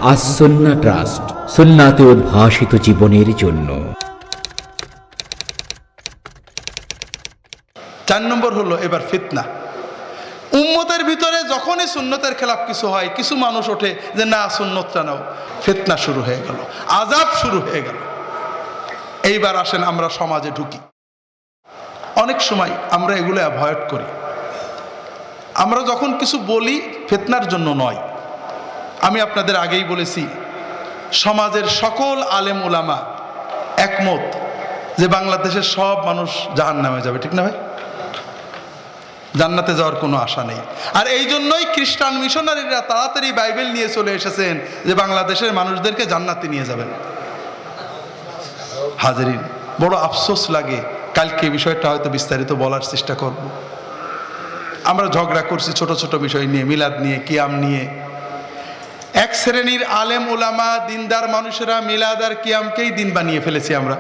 As Sunnah trust, সুন্নাতে উদ্ভাসিত জীবনের জন্য। 4 নম্বর হলো এবার ফিতনা। উম্মতের ভিতরে যখনই সুন্নতের খেলাফ কিছু হয়, কিছু মানুষ ওঠে যে না সুন্নতটা নাও, ফিতনা শুরু হয়ে গেল, আযাব শুরু হয়ে গেল। এইবার আসেন আমরা সমাজে ঢুকি। অনেক সময় আমরা এগুলো অ্যাভয়েড করি। আমরা যখন কিছু বলি ফিতনার জন্য নয়। আমি আপনাদের আগেই বলেছি, সমাজের সকল আলেম উলামা একমত যে বাংলাদেশের সব মানুষ জাহান্নামে যাবে, ঠিক না ভাই? জান্নাতে যাওয়ার কোনো আশা নেই। আর এই জন্যই খ্রিস্টান মিশনারিরা তাড়াতাড়ি বাইবেল নিয়ে চলে এসেছেন যে বাংলাদেশের মানুষদেরকে জান্নাতে নিয়ে যাবেন। হাজরিন, বড় আফসোস লাগে। কালকে বিষয়টা হয়তো বিস্তারিত বলার চেষ্টা করব। আমরা ঝগড়া করছি ছোট ছোট বিষয় নিয়ে, মিলাদ নিয়ে, কিয়াম নিয়ে। এক শ্রেণীর আলেম উলামা দিনদার মানুষেরা মিলাদ আর কিয়ামকেই দিন বানিয়ে ফেলেছি আমরা।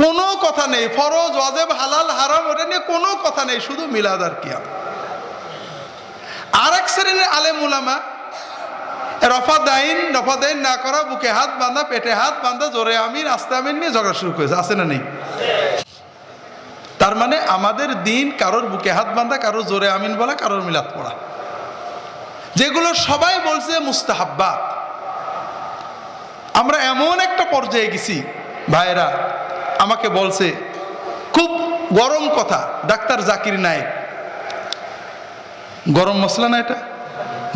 কোনো কথা নেই ফরজ ওয়াজিব হালাল হারাম ওটা নিয়ে কোনো কথা নেই, শুধু মিলাদ আর কিয়াম। আর এক শ্রেণীর আলেম উলামা রফাদাইন না করা, বুকে হাত বাঁধা, পেটে হাত বাঁধা, জোরে আমিন আস্তে আমিন নিয়ে ঝগড়া শুরু করেছে। আছে না নেই? তার মানে আমাদের দিন কারোর বুকে হাত বাঁধা, কারোর জোরে আমিন বলা, কারোর মিলাদ পড়া, যেগুলো সবাই বলছে মুস্তাহাব্বাত। আমরা এমন একটা পর্যায়ে গেছি, ভাইরা আমাকে বলছে খুব গরম কথা, ডাক্তার জাকির নায়েক, গরম মশলা না এটা,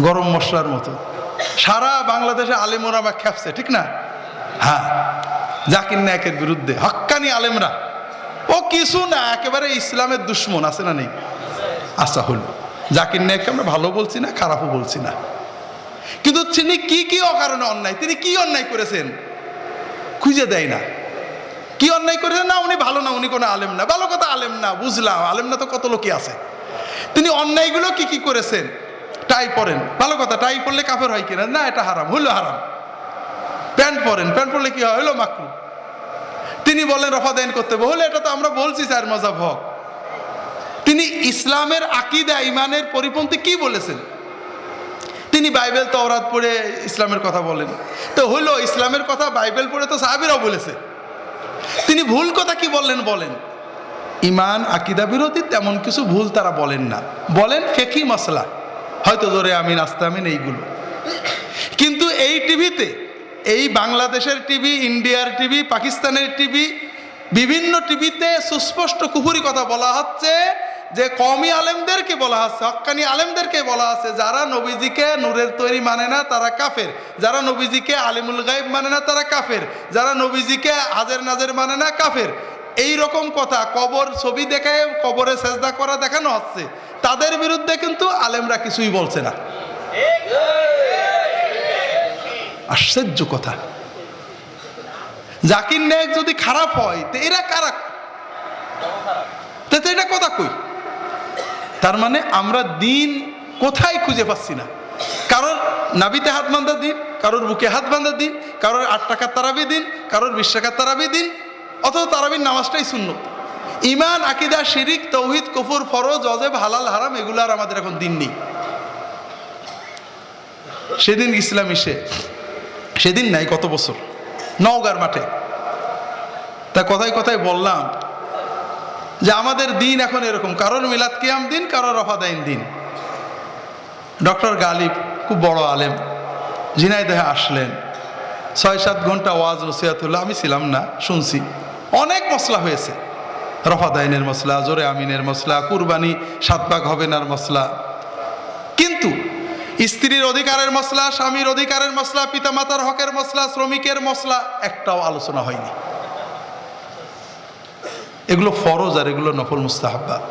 গরম মশলার মতো সারা বাংলাদেশে আলেম ওলামা খেপছে, ঠিক না? হ্যাঁ, জাকির নায়েকের বিরুদ্ধে হক্কানি আলেমরা, ও কিছু না, একেবারে ইসলামের দুশ্মন। আছে না নেই? আচ্ছা হলো, জাকির নায়েককে আমরা ভালো বলছি না, খারাপও বলছি না, কিন্তু তিনি কি কি অকারণে অন্যায়, তিনি কি অন্যায় করেছেন খুঁজে দেয় না। কি অন্যায় করেছেন? না উনি ভালো না, উনি কোনো আলেম না। ভালো কথা, আলেম না, বুঝলাম, আলেম না তো কত লোকই আছে। তিনি অন্যায়গুলো কি কি করেছেন? টাই পরেন, ভালো কথা, টাই পরলে কাফের হয় কিনা? না, এটা হারাম, হইলো হারাম। প্যান্ট পরেন, প্যান্ট পরলে কি হয়? হইলো মাকরু। তিনি বলেন রফাদাইন করতে হবে, হলে এটা তো আমরা বলছি চার মাযহাব হক। তিনি ইসলামের আকীদা ঈমানের পরিপন্থী কি বলেছেন? তিনি বাইবেল তাওরাত পড়ে ইসলামের কথা বলেন, তো হইলো ইসলামের কথা বাইবেল পড়ে তো সাহাবীরাও বলেছে। তিনি ভুল কথা কি বললেন? বলেন ঈমান আকীদা বিরোধী তেমন কিছু ভুল তারা বলেন না, বলেন ফিকহি মাসলা, হয়তো জোরে আমিন আস্তে আমিন এইগুলো। কিন্তু এই টিভিতে, এই বাংলাদেশের টিভি, ইন্ডিয়ার টিভি, পাকিস্তানের টিভি, বিভিন্ন টিভিতে সুস্পষ্ট কুফরি কথা বলা হচ্ছে, যে কওমি আলেমদেরকে বলা হচ্ছে, হক্কানি আলেমদেরকে বলা আছে, যারা নবীজিকে নূরের তৈরি মানে না তারা কাফের, যারা নবীজিকে আলিমুল গায়ব মানে না তারা কাফের, যারা নবীজিকে হাজের নাজের মানে না কাফের। এই রকম কথা, কবর ছবি দেখায় কবরে সেজদা করা দেখানো হচ্ছে। তাদের বিরুদ্ধে কিন্তু আলেমরা কিছুই বলছে না। আশ্চর্য কথা। জাকির নায়েক যদি খারাপ হয় তো এরা কারা? তো এটা কথা কই? তার মানে আমরা দিন কোথায় খুঁজে পাচ্ছি না। কারোর নাবিতে হাত বাঁধা দিন, কারোর বুকে হাত বাঁধা দিন, কারোর 8 টাকার তারাবি দিন, কারোর 20 টাকার তারাবি দিন, অথচ তারাবির নামাজটাই সুন্নত। ঈমান আকীদা শিরিক তাওহীদ কুফর ফরজ ওয়াজিব হালাল হারাম এগুলো আর আমাদের এখন দিন নেই। সেদিন ইসলাম এসে, সেদিন নাই কত বছর, নওগাঁর মাঠে, তা কথায় কথায় বললাম যে আমাদের দিন এখন এরকম, কারোর মিলাদ কিয়াম দিন, কারোর রফাদাইন দিন। ডক্টর গালিব খুব বড় আলেম ঝিনাইদহে আসলেন, 6-7 ঘন্টা ওয়াজ নসিহত হলো। আমি ছিলাম না, শুনছি। অনেক মসলা হয়েছে, রফাদাইনের মসলা, জোরে আমিনের মসলা, কুরবানি 7 ভাগ হবে নার মসলা, কিন্তু স্ত্রীর অধিকারের মসলা, স্বামীর অধিকারের মসলা, পিতামাতার হকের মসলা, শ্রমিকের মসলা একটাও আলোচনা হয়নি। এগুলো ফরজ আর এগুলো নফল মুস্তাহাব্বাত।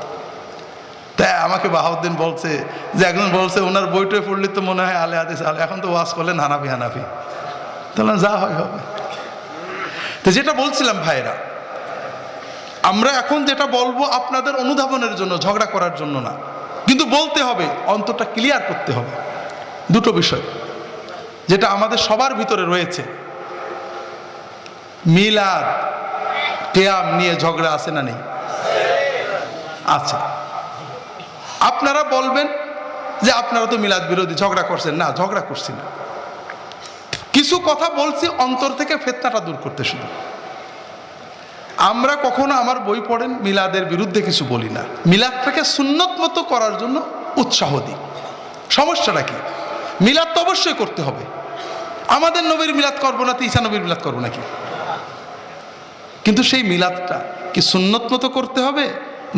তাই আমাকে বাহাউদ্দিন বলছে যে, একজন বলছে ওনার বইটা পড়লে তো মনে হয় আলে হাদিস, আলে এখন তো ওয়াজ করলেন হানাফি হানাফি। তাহলে যা হয় হবে। তো যেটা বলছিলাম ভাইরা, আমরা এখন যেটা বলবো আপনাদের অনুধাবনের জন্য, ঝগড়া করার জন্য না, কিন্তু বলতে হবে, অন্তরটা ক্লিয়ার করতে হবে। দুটো বিষয় যেটা আমাদের সবার ভিতরে রয়েছে, মিলাদ কিয়াম নিয়ে ঝগড়া আছে না নেই? আছে। আপনারা বলবেন যে আপনারা তো মিলাদ বিরোধী, ঝগড়া করছেন। না, ঝগড়া করছি না। কিছু কথা বলছি অন্তর থেকে ফিতনাটা দূর করতে। শুধু আমরা কখনো, আমার বই পড়েন, মিলাদের বিরুদ্ধে কিছু বলি না, মিলাদটাকে সুন্নত মতো করার জন্য উৎসাহ দিই। সমস্যাটা কি? মিলাদ তো অবশ্যই করতে হবে। আমাদের নবীর মিলাদ করবো না তো ঈসা নবীর মিলাদ করবো নাকি? কিন্তু সেই মিলাদটা কি সুন্নত মতো করতে হবে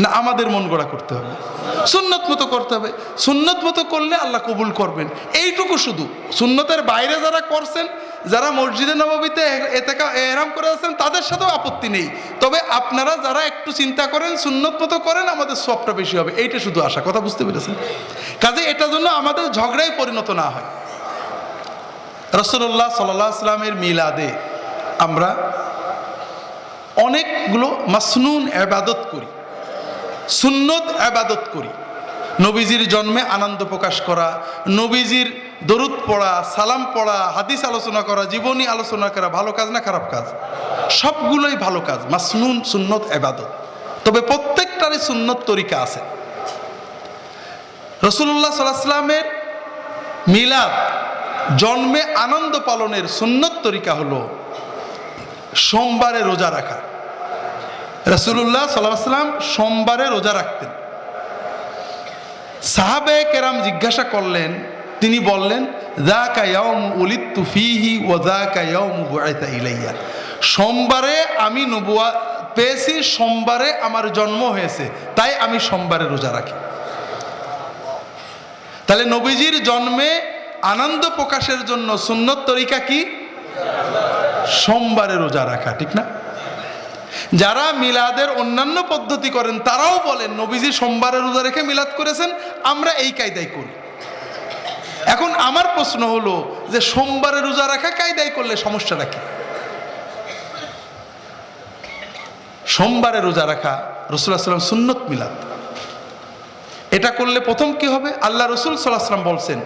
না আমাদের মন গড়া করতে হবে? সুন্নত মতো করতে হবে। সুন্নত মতো করলে আল্লাহ কবুল করবেন, এইটুকু শুধু। সুন্নতের বাইরে যারা করছেন, যারা মসজিদে নববীতে এহরাম করে আছেন, তাদের সাথেও আপত্তি নেই। তবে আপনারা যারা একটু চিন্তা করেন, সুন্নত মতো করেন, আমাদের সবটা বেশি হবে, এইটা শুধু আশা। কথা বুঝতে পেরেছেন? কাজে এটার জন্য আমাদের ঝগড়ায় পরিণত না হয়। রাসূলুল্লাহ সাল্লাল্লাহু আলাইহি ওয়াসাল্লামের মিলাদে আমরা অনেকগুলো মাসনুন ইবাদত করি, সুন্নত ইবাদত করি। নবীজির জন্মে আনন্দ প্রকাশ করা, নবীজির দরুদ পড়া, সালাম পড়া, হাদিস আলোচনা করা, জীবনী আলোচনা করা, ভালো কাজ না খারাপ কাজ? সবগুলোই ভালো কাজ, মাসনুন সুন্নত ইবাদত। তবে প্রত্যেকটারই সুন্নত তরিকা আছে। রাসূলুল্লাহ সাল্লাল্লাহু আলাইহি ওয়াসাল্লামের মিলাদ, জন্মে আনন্দ পালনের সুন্নত তরিকা হলো সোমবারে রোজা রাখা। রাসূলুল্লাহ সাল্লাল্লাহু আলাইহি ওয়াসাল্লাম সোমবারে রোজা রাখতেন। সাহাবায়ে কেরাম জিজ্ঞাসা করলেন, তিনি বললেন, যাকা ইয়াউমু উলিদতু ফীহি ওয়া যাকা ইয়াউমু বুইসা ইলাইয়া। সোমবারে আমি নবুয়ত পেয়েছি, সোমবারে আমার জন্ম হয়েছে, তাই আমি সোমবারে রোজা রাখি। তাহলে নবীজির জন্মে আনন্দ প্রকাশের জন্য সুন্নত তরিকা কি? সোমবারে রোজা রাখা, ঠিক না? যারা মিলাদের অন্যান্য পদ্ধতি করেন তারাও বলেন নবীজি সোমবারে রোজা রেখে মিলাদ করেছেন, আমরা এই কায়দায় করি। এখন আমার প্রশ্ন হলো যে সোমবারে রোজা রাখা কায়দায় করলে সমস্যাটা কি? সোমবারে রোজা রাখা রাসূলুল্লাহ সাল্লাল্লাহু আলাইহি ওয়াসাল্লাম সুন্নত মিলাদ। এটা করলে প্রথম কি হবে? আল্লাহ রাসূল সাল্লাল্লাহু আলাইহি ওয়াসাল্লাম বলছেন,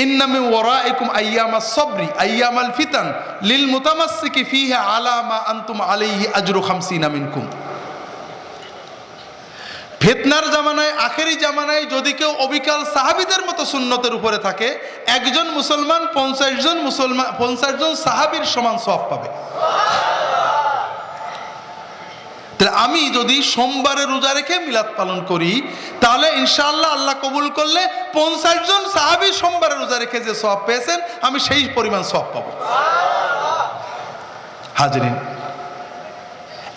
ইন্না মিন ওয়ারাইকুম আইয়ামাস সাবরি আইয়ামাল ফিতান লিল মুতামাসসিকি ফিহা আলা মা আনতুম আলাইহি আজরু 50 মিনকুম। ফিতনার জামানায়, আখেরি জামানায় যদি কেউ অবিকাল সাহাবীদের মতো সুন্নতের উপরে থাকে, একজন মুসলমান 50 জন সাহাবীর সমান সওয়াব পাবে। তাহলে আমি যদি সোমবারে রোজা রেখে মিলাদ পালন করি, তাহলে ইনশাআল্লাহ আল্লাহ কবুল করলে 50 জন সাহাবী সোমবারে রোজা রেখে যে সওয়াব পেয়েছেন, আমি সেই পরিমাণ সওয়াব পাবো। হাজরিন,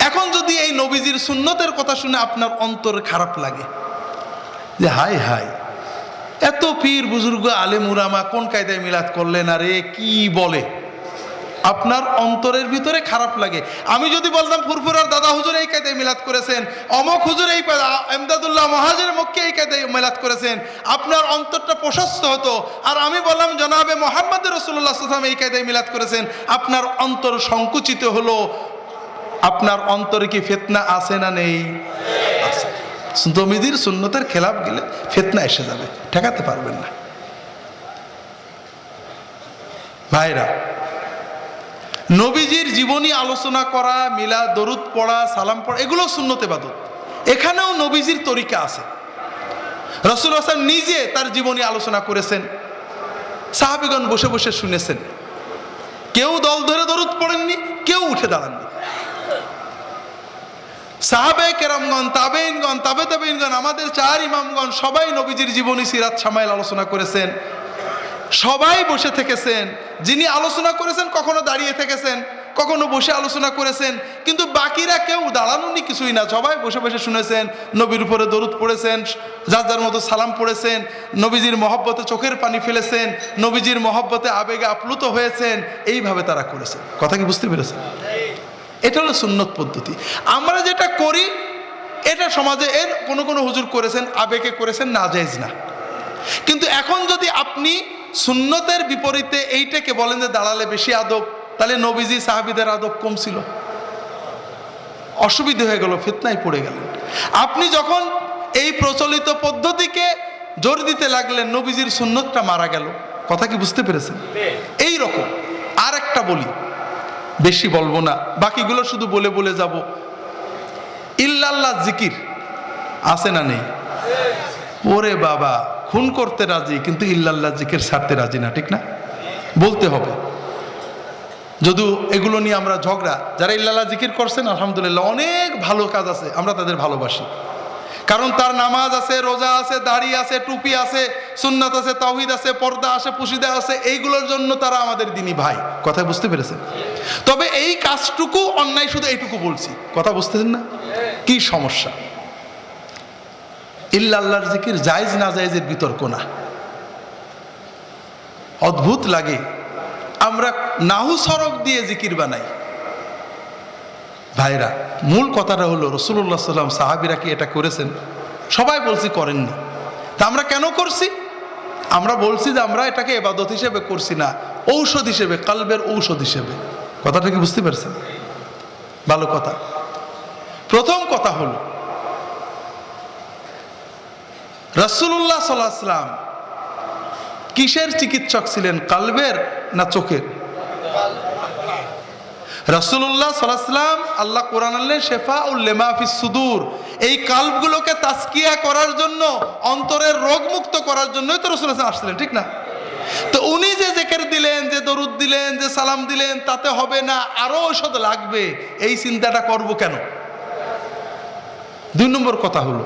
এখন যদি এই নবীজির সুন্নতের কথা শুনে আপনার অন্তর খারাপ লাগে যে হায় হায়, এত পীর বুজুর্গ আলেম উলামা কোন কায়দায় মিলাদ করলেন, আরে কি বলে, আপনার অন্তরের ভিতরে খারাপ লাগে। আমি যদি বলতাম ফুরফুরার দাদা হুজুর এই কায়দায় মিলাদ করেছেন, অমক হুজুর এই এমদাদুল্লাহ মহাজের মক্কে এই কায়দায় মিলাদ করেছেন, আপনার অন্তরটা প্রশস্ত হতো। আর আমি বললাম জনাবে মুহাম্মদ রাসূলুল্লাহ সাল্লাল্লাহু আলাইহি ওয়াসাল্লাম এই কায়দায় মিলাদ করেছেন, আপনার অন্তর সংকুচিত হলো। আপনার অন্তরে কি ফিতনা আছে না নেই? আছে। নবীজির সুন্নতের খেলাফ গেলে ফিতনা এসে যাবে, ঠেকাতে পারবেন না। ভাইরা, নবীজির জীবনী আলোচনা করা, মিলাদ, দরুদ পড়া, সালাম পড়া, এগুলো সুন্নত ইবাদত। এখানেও নবীজির তরিকা আছে। রাসূলুল্লাহ সাল্লাল্লাহু আলাইহি ওয়াসাল্লাম নিজে তার জীবনী আলোচনা করেছেন, সাহাবীগণ বসে বসে শুনেছেন। কেউ দল ধরে দরুদ পড়েননি, কেউ উঠে দাঁড়াননি। সাহাবায়ে কেরামগণ, তাবেঈনগণ, তাবে তাবেঈনগণ, আমাদের 4 ইমামগণ সবাই নবীজির জীবনী, সিরাত, শামাইল আলোচনা করেছেন। সবাই বসে থেকেছেন। যিনি আলোচনা করেছেন কখনো দাঁড়িয়ে থেকেছেন, কখনো বসে আলোচনা করেছেন, কিন্তু বাকিরা কেউ দাঁড়ানোনি কিছুই না, সবাই বসে বসে শুনেছেন। নবীর উপরে দরুদ পড়েছেন, যার যার মতো সালাম পড়েছেন, নবীজির মহব্বতে চোখের পানি ফেলেছেন, নবীজির মহব্বতে আবেগে আপ্লুত হয়েছেন। এইভাবে তারা করেছেন। কথা কি বুঝতে পেরেছেন? এটা হলো সুন্নত পদ্ধতি। আমরা যেটা করি এটা সমাজে এর কোনো কোনো হুজুর করেছেন, আবেগে করেছেন, নাজায়েজ না। কিন্তু এখন যদি আপনি সুন্নতের বিপরীতে এইটাকে বলেন যে দাঁড়ালে বেশি আদব, তাহলে নবীজি সাহাবীদের আদব কম ছিল, অসুবিধা হয়ে গেল, ফিতনায় পড়ে গেলেন। আপনি যখন এই প্রচলিত পদ্ধতিকে জোর দিতে লাগলেন, নবীজির সুন্নতটা মারা গেল। কথা কি বুঝতে পেরেছেন? এই রকম আর একটা বলি, বেশি বলবো না, বাকিগুলো শুধু বলে বলে যাব। ইল্লাল্লাহ জিকির আছে না নেই? ওরে বাবা, খুন করতে রাজি কিন্তু ইল্লাল্লাহ জিকির ছাড়তে রাজি না, ঠিক না? বলতে হবে। যদিও এগুলো নিয়ে আমরা ঝগড়া, যারা ইল্লাল্লাহ জিকির করছেন আলহামদুলিল্লাহ অনেক ভালো কাজ আছে, আমরা তাদের ভালোবাসি, কারণ তার নামাজ আছে, রোজা আছে, দাড়ি আছে, টুপি আছে, সুন্নাত আছে, তাওহীদ আছে, পর্দা আছে, পুশিদা আছে, এইগুলোর জন্য তারা আমাদের দিনী ভাই। কথা বুঝতে পেরেছেন? তবে এই কাজটুকু অন্যায়, শুধু এইটুকু বলছি, কথা বুঝতেছেন না? কি সমস্যা? ইল্লাল্লাহর জিকির জায়েজ না জায়েজের বিতর্ক না। অদ্ভুত লাগে, আমরা নাহু সরক দিয়ে জিকির বানাই। ভাইরা, মূল কথাটা হলো রাসূলুল্লাহ সাল্লাল্লাহু আলাইহি ওয়াসাল্লাম, সাহাবীরা কি এটা করেছেন? সবাই বলছি করেননি। তা আমরা কেন করছি? আমরা বলছি যে আমরা এটাকে ইবাদত হিসেবে করছি না, ঔষধ হিসেবে, কলবের ঔষধ হিসেবে। কথাটা কি বুঝতে পারছেন? ভালো কথা। প্রথম কথা হলো রাসূলুল্লাহ সাল্লাল্লাহু আলাইহি ওয়াসাল্লাম কিসের চিকিৎসক ছিলেন, কলবের না চোখের? রাসূলুল্লাহ সাল্লাল্লাহু আলাইহি ওয়াসাল্লাম, আল্লাহ কোরআন আনলেন শিফাউল লিমা ফিস সুদূর, এই কালবগুলোকে তাজকিয়া করার জন্য, অন্তরের রোগ মুক্ত করার জন্যই তো রাসূলুল্লাহ আসছিলেন, ঠিক না? তো উনি যে জিকির দিলেন, যে দরুদ দিলেন, যে সালাম দিলেন, তাতে হবে না, আরো ঔষধ লাগবে, এই চিন্তাটা করব কেন? দুই নম্বর কথা হলো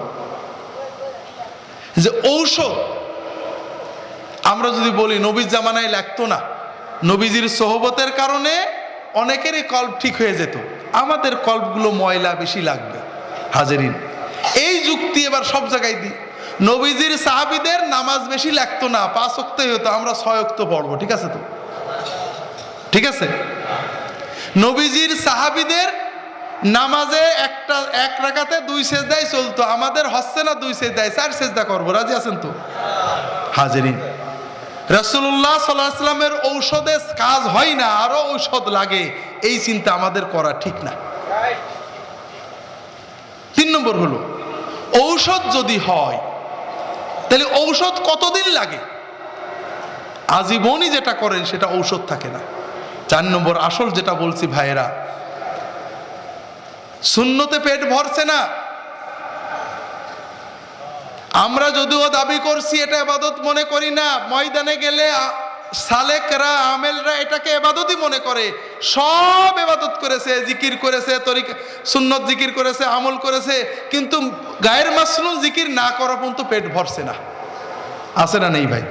যে ঔষধ আমরা যদি বলি নবীর জামানায় লাগতো না, নবীজির সোহবতের কারণে অনেকেরই কল্প ঠিক হয়ে যেত, আমাদের কল্পগুলো ময়লা বেশি লাগবে। হাজেরিন, এই যুক্তি এবার সব জায়গায় দিই। নবীজির সাহাবীদের নামাজ বেশি লাগতো না, 5 ওয়াক্তই হতো, আমরা 6 ওয়াক্ত পড়বো, ঠিক আছে তো? ঠিক আছে। নবীজির সাহাবীদের নামাজে এক রাকাতে 2 সেজদায় চলতো, আমাদের হচ্ছে না 2 সেজদায় 4 সেজদা করবো, রাজি আছেন তো? হাজেরিন, রাসূলুল্লাহ সাল্লাল্লাহু আলাইহি ওয়াসাল্লামের ঔষধে কাজ হয় না, আরো ঔষধ লাগে, এই চিন্তা আমাদের করা ঠিক না। 3 নম্বর হলো ঔষধ যদি হয় তাহলে ঔষধ কতদিন লাগে? আজীবনই যেটা করেন সেটা ঔষধ থাকে না। 4 নম্বর আসল যেটা বলছি ভাইয়েরা, সুন্নতে পেট ভরছে না। আমরা যদিও দাবি করছি এটা ইবাদত মনে করি না, ময়দানে গেলে সালেকরা, আমেলরা এটাকে ইবাদতই মনে করে, সব ইবাদত করেছে, জিকির করেছে, তরিকা সুন্নত জিকির করেছে, আমল করেছে, কিন্তু গায়ের মাসনুন জিকির না করা পর্যন্ত পেট ভরছে না। আছে না নেই ভাই?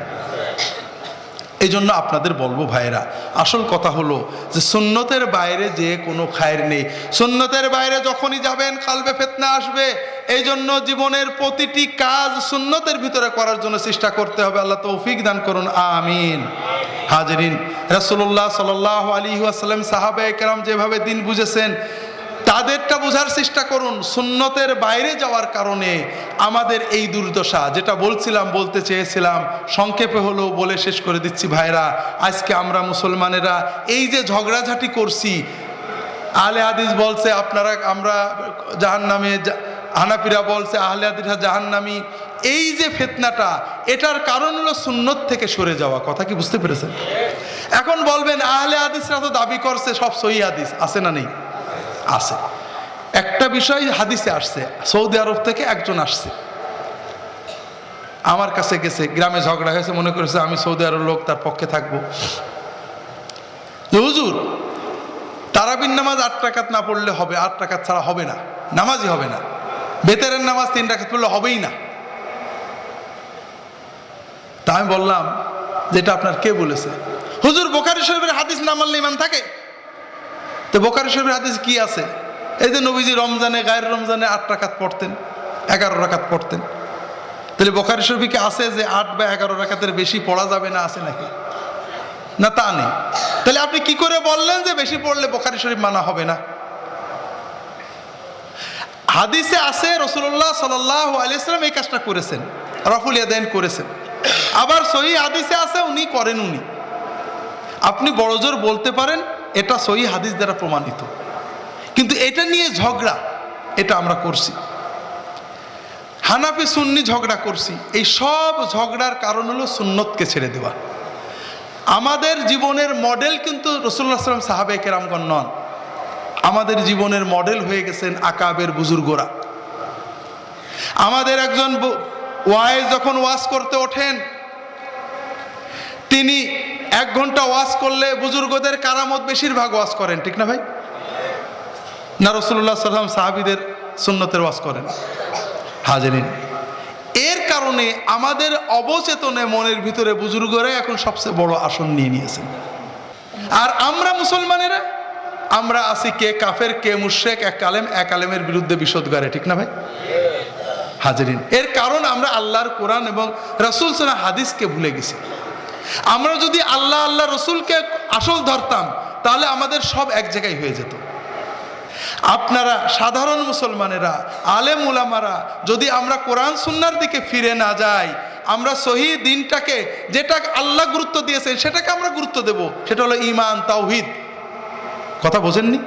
এই জন্য আপনাদের বলবো ভাইরা, আসল কথা হলো যে সুন্নতের বাইরে যে কোনো খায়ের নেই। সুন্নতের বাইরে যখনই যাবেন কালবে ফিতনা আসবে। এই জন্য জীবনের প্রতিটি কাজ সুন্নতের ভিতরে করার জন্য চেষ্টা করতে হবে। আল্লাহ তৌফিক দান করুন, আমিন। হাজরিন, রাসূলুল্লাহ সাল্লাল্লাহু আলাইহি ওয়াসাল্লাম, সাহাবায়ে কেরাম যেভাবে দিন বুঝেছেন তাদেরটা বোঝার চেষ্টা করুন। সুন্নতের বাইরে যাওয়ার কারণে আমাদের এই দুর্দশা, যেটা বলতে চেয়েছিলাম, সংক্ষেপে হলো বলে শেষ করে দিচ্ছি ভাইরা। আজকে আমরা মুসলমানেরা এই যে ঝগড়াঝাটি করছি, আহলে হাদিস বলছে আমরা জাহান্নামে, হানাফিরা বলছে আহলে হাদিসরা জাহান্নামী, এই যে ফিতনাটা, এটার কারণ হলো সুন্নত থেকে সরে যাওয়া। কথা কি বুঝতে পেরেছেন? এখন বলবেন আহলে হাদিসরা তো দাবি করছে সব সহিহ হাদিস, আছে না নেই? আছে। একটা বিষয় হাদিসে আসছে, সৌদি আরব থেকে একজন আসছে, আমার কাছে গেছে, গ্রামে ঝগড়া হয়েছে, মনে করেছে আমি সৌদি আরব লোক, তার পক্ষে থাকবো। হুজুর, তারাবির নামাজ 8 রাকাত না পড়লে হবে, 8 রাকাত ছাড়া হবে না, নামাজই হবে না। বেতেরের নামাজ 3 রাকাত পড়লে হবেই না। তা আমি বললাম যেটা আপনার কে বলেছে? হুজুর, বুখারী শরীফের হাদিস না মানলে ঈমান থাকে? তো বুখারী শরীফের হাদিস কি আছে? এই যে নবীজি রমজানে, গায়ের রমজানে 8 রাকাত পড়তেন, 11 রাকাত পড়তেন। তাহলে বুখারী শরীফে কি আছে যে 8 বা 11 রাকাতের বেশি পড়া যাবে না? আছে নাকি? না, তা নেই। তাহলে আপনি কি করে বললেন যে বেশি পড়লে বুখারী শরীফ মানা হবে না? হাদিসে আছে রাসূলুল্লাহ সাল্লাল্লাহু আলাইহি ওয়াসাল্লাম এই কাজটা করেছেন, রাফুল ইয়াদাইন করেছেন। আবার সহিহ হাদিসে আছে উনি করেন। আপনি বড়জোর বলতে পারেন এটা সহিহ হাদিস দ্বারা প্রমাণিত, কিন্তু এটা নিয়ে ঝগড়া, এটা আমরা করছি। হানাফি সুন্নি ঝগড়া করছি। এই সব ঝগড়ার কারণ হলো সুন্নতকে ছেড়ে দেওয়া। আমাদের জীবনের মডেল কিন্তু রাসূলুল্লাহ সাল্লাল্লাহু আলাইহি ওয়াসাল্লাম, সাহাবায়ে কেরামগণ নন। আমাদের জীবনের মডেল হয়ে গেছেন আকাবের বুজুর্গরা। আমাদের একজন ওয়াইজ যখন ওয়াজ করতে ওঠেন, তিনি 1 ঘন্টা ওয়াজ করলে বুজুর্গদের কারামত বেশিরভাগ ওয়াজ করেন, ঠিক না ভাই? না রাসূলুল্লাহ সাল্লাল্লাহু আলাইহি ওয়াসাল্লাম সাহাবীদের সুন্নতের ওয়াজ করেন? হাজিরিন, এর কারণে আমাদের অবচেতনে মনের ভিতরে বুজুর্গরা এখন সবচেয়ে বড় আসন নিয়ে নিয়েছেন। আর আমরা মুসলমানেরা আমরা আছি কে কাফের কে মুশরিক, এক আলেমের বিরুদ্ধে বিশদগারে, ঠিক না ভাই? হাজিরিন, এর কারণ আমরা আল্লাহর কোরআন এবং রাসূল সাল্লাল্লাহু হাদিসকে ভুলে গেছি। আমরা যদি আল্লাহ রসুলকে আসল ধরতাম তাহলে আমাদের সব এক জায়গায় হয়ে যেত। আপনারা সাধারণ মুসলমানেরা, আলেম উলামারা যদি আমরা কোরআন সুন্নাহর দিকে ফিরে না যাই, আমরা সহি দিনটাকে, যেটা আল্লাহ গুরুত্ব দিয়েছেন সেটাকে আমরা গুরুত্ব দেব, সেটা হলো ঈমান তাওহীদ। কথা বোঝেননি?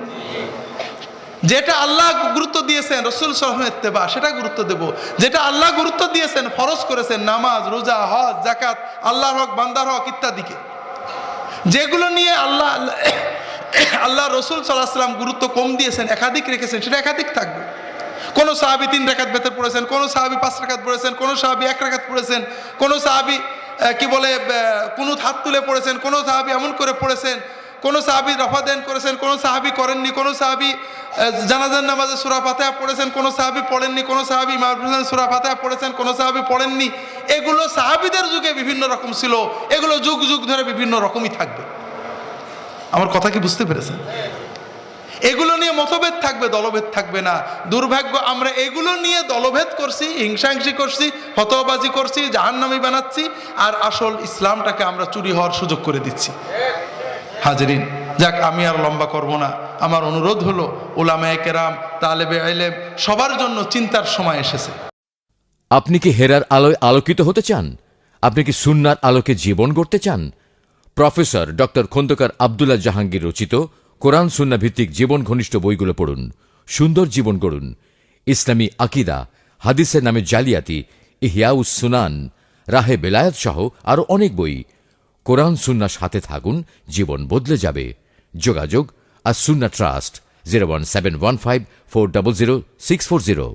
যেটা আল্লাহ গুরুত্ব দিয়েছেন রাসূল সাল্লাল্লাহু আলাইহি ওয়াসাল্লামের ইত্তেবা, সেটা গুরুত্ব দেব। যেটা আল্লাহ গুরুত্ব দিয়েছেন, ফরজ করেছেন, নামাজ, রোজা, হজ, যাকাত, আল্লাহর হক, বান্দার হক ইত্যাদিকে, যেগুলো নিয়ে আল্লাহ রসুল সাল্লাল্লাহু আলাইহি ওয়াসাল্লাম গুরুত্ব কম দিয়েছেন, একাধিক রেখেছেন, সেটা একাধিক থাকবে। কোন সাহাবী 3 রাকাত বেতর পড়েছেন, কোন সাহাবী 5 রাকাত পড়েছেন, কোন সাহাবী 1 রাকাত পড়েছেন, কোন সাহাবী কুনুত হাত তুলে পড়েছেন, কোন সাহাবী এমন করে পড়েছেন, কোন সাহাবী রফা দেন করেছেন, কোন সাহাবী করেননি, কোন সাহাবী জানাজার নামাজে সূরা ফাতিহা পড়েছেন, কোন সাহাবী পড়েননি, কোন সাহাবী ইমাম হোসেন সূরা ফাতিহা পড়েছেন, কোন সাহাবী পড়েননি। এগুলো সাহাবীদের যুগে বিভিন্ন রকম ছিল, এগুলো যুগ যুগ ধরে বিভিন্ন রকমই থাকবে। আমার কথা কি বুঝতে পেরেছেন? এগুলো নিয়ে মতভেদ থাকবে, দলভেদ থাকবে না। দুর্ভাগ্য, আমরা এগুলো নিয়ে দলভেদ করছি, হিংসাহিংসি করছি, ফতোয়াবাজি করছি, জাহান্নামী বানাচ্ছি, আর আসল ইসলামটাকে আমরা চুরি হওয়ার সুযোগ করে দিচ্ছি। হাজিরিন, যাক, আমি আর লম্বা করব না। আমার অনুরোধ হলো উলামায়ে কেরাম, তালেবে ইলম সবার জন্য চিন্তার সময় এসেছে। আপনি কি হেরার আলোয় আলোকিত হতে চান? আপনি কি সুন্নাহর আলোকে জীবন গড়তে চান? প্রফেসর ডক্টর খন্দকার আব্দুল্লাহ জাহাঙ্গীর রচিত কোরআন সুন্নাহ ভিত্তিক জীবন ঘনিষ্ঠ বইগুলো পড়ুন, সুন্দর জীবন গড়ুন। ইসলামী আকীদা, হাদিসের নামে জালিয়াতি, ইহয়াউস সুনান, রাহে বেলায়েত সহ আরো অনেক বই। কোরআন সুন্নাহর সাথে থাকুন, জীবন বদলে যাবে। যোগাযোগ আস সুন্নাহ ট্রাস্ট 01715400640।